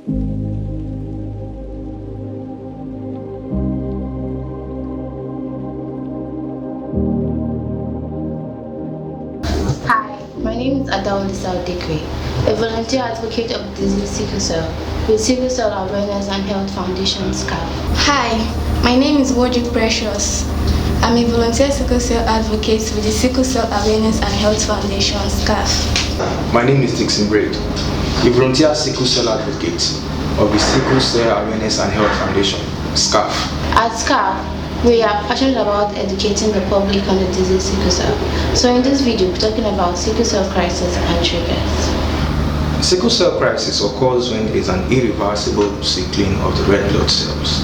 Hi, my name is Adekwe, a volunteer advocate of disease sickle cell with Sickle Cell Awareness and Health Foundation SCAHF. Hi, my name is Wojik Precious. I'm a volunteer sickle cell advocate with the Sickle Cell Awareness and Health Foundation SCAHF. My name is Dixon Braid, a volunteer sickle cell advocate of the Sickle Cell Awareness and Health Foundation SCAHF. At SCAHF, we are passionate about educating the public on the disease sickle cell. So in this video, we're talking about sickle cell crisis and triggers. Sickle cell crisis occurs when there is an irreversible sickling of the red blood cells,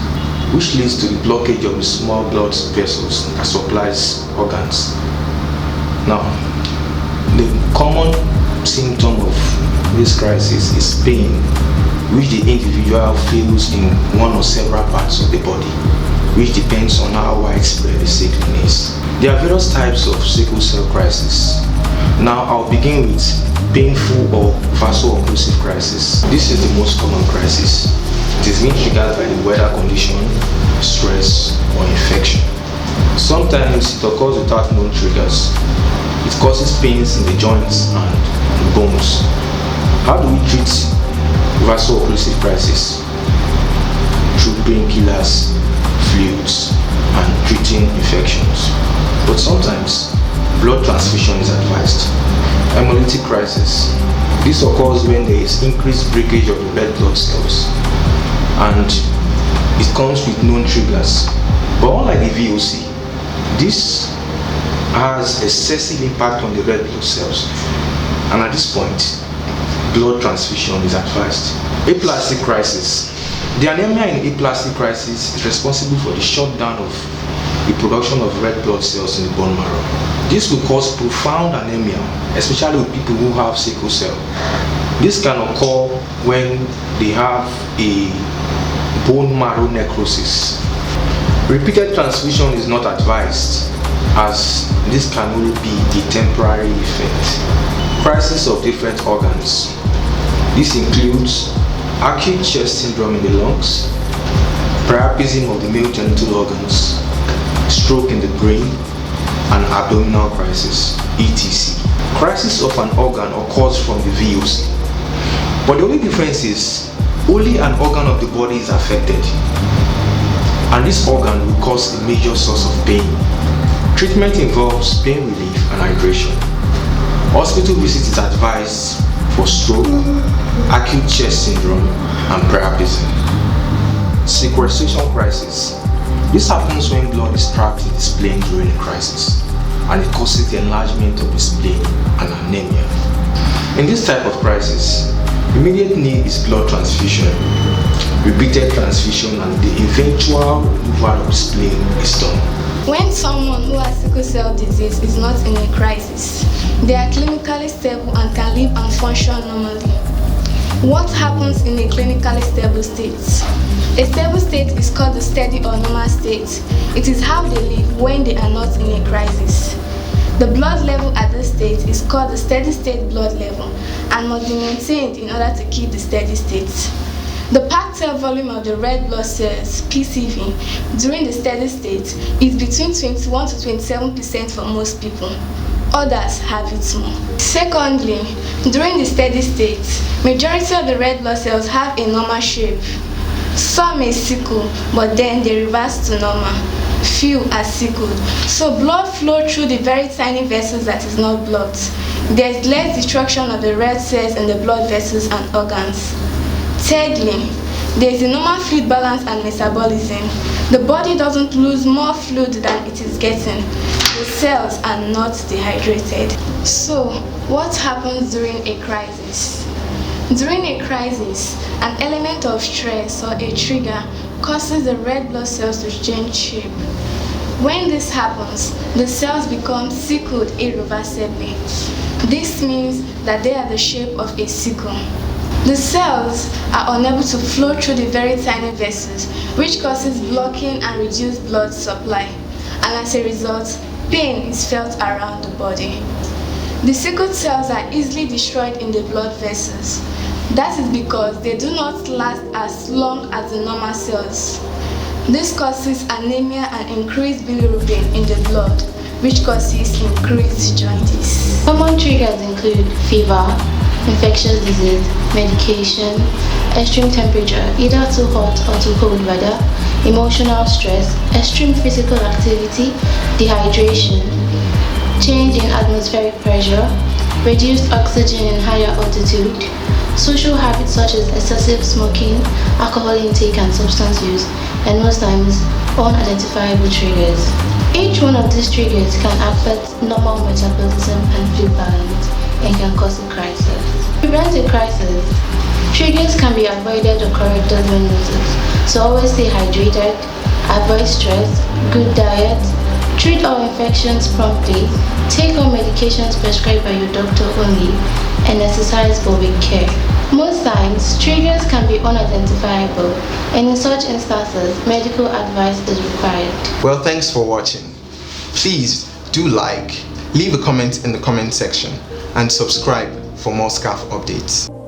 which leads to the blockage of the small blood vessels that supplies organs. Now, the common symptom of this crisis is pain, which the individual feels in one or several parts of the body, which depends on how widespread the sickling is. There are various types of sickle cell crisis. Now I'll begin with painful or vaso-occlusive crisis. This is the most common crisis. It is being triggered by the weather condition, stress, or infection. Sometimes it occurs without known triggers. It causes pains in the joints and bones. How do we treat vaso-occlusive crisis? Through painkillers, fluids, and treating infections. But sometimes blood transfusion is advised. Hemolytic crisis. This occurs when there is increased breakage of the red blood cells, and it comes with known triggers. But unlike the VOC, this has excessive impact on the red blood cells, and at this point, blood transfusion is advised. Aplastic crisis. The anemia in aplastic crisis is responsible for the shutdown of the production of red blood cells in the bone marrow. This will cause profound anemia, especially with people who have sickle cell. This can occur when they have a bone marrow necrosis. Repeated transfusion is not advised, as this can only be a temporary effect. Crisis of different organs. This includes acute chest syndrome in the lungs, priapism of the male genital organs, stroke in the brain, and abdominal crisis, etc. Crisis of an organ occurs from the VOC, but the only difference is only an organ of the body is affected, and this organ will cause a major source of pain. Treatment involves pain relief and hydration. Hospital visit is advised for stroke, acute chest syndrome, and priapism. Sequestration crisis. This happens when blood is trapped in the spleen during a crisis, and it causes the enlargement of the spleen and anemia. In this type of crisis, immediate need is blood transfusion, repeated transfusion, and the eventual removal of the spleen is done. When someone who has sickle cell disease is not in a crisis, they are clinically stable and can live and function normally. What happens in a clinically stable state? A stable state is called the steady or normal state. It is how they live when they are not in a crisis. The blood level at this state is called the steady state blood level and must be maintained in order to keep the steady state. The packed cell volume of the red blood cells, PCV, during the steady state is between 21 to 27% for most people. Others have it more. Secondly, during the steady state, majority of the red blood cells have a normal shape. Some may sickle, but then they reverse to normal. Few are sickled, so blood flow through the very tiny vessels that is not blocked. There is less destruction of the red cells in the blood vessels and organs. Thirdly, there is a normal fluid balance and metabolism. The body doesn't lose more fluid than it is getting. The cells are not dehydrated. So, what happens during a crisis? During a crisis, an element of stress or a trigger causes the red blood cells to change shape. When this happens, the cells become sickled irreversibly. This means that they are the shape of a sickle. The cells are unable to flow through the very tiny vessels, which causes blocking and reduced blood supply, and as a result, pain is felt around the body. The sickled cells are easily destroyed in the blood vessels. That is because they do not last as long as the normal cells. This causes anemia and increased bilirubin in the blood, which causes increased jaundice. Common triggers include fever, infectious disease, medication, extreme temperature, either too hot or too cold weather, emotional stress, extreme physical activity, dehydration, change in atmospheric pressure, reduced oxygen in higher altitude, social habits such as excessive smoking, alcohol intake and substance use, and most times unidentifiable triggers. Each one of these triggers can affect normal metabolism and fluid balance and can cause a crisis. To prevent a crisis, triggers can be avoided or corrected when noticed. So always stay hydrated, avoid stress, good diet, treat all infections promptly, take all medications prescribed by your doctor only, and exercise but with care. Most times, triggers can be unidentifiable, and in such instances, medical advice is required. Well, thanks for watching. Please do like, leave a comment in the comment section, and subscribe for more SCAHF updates.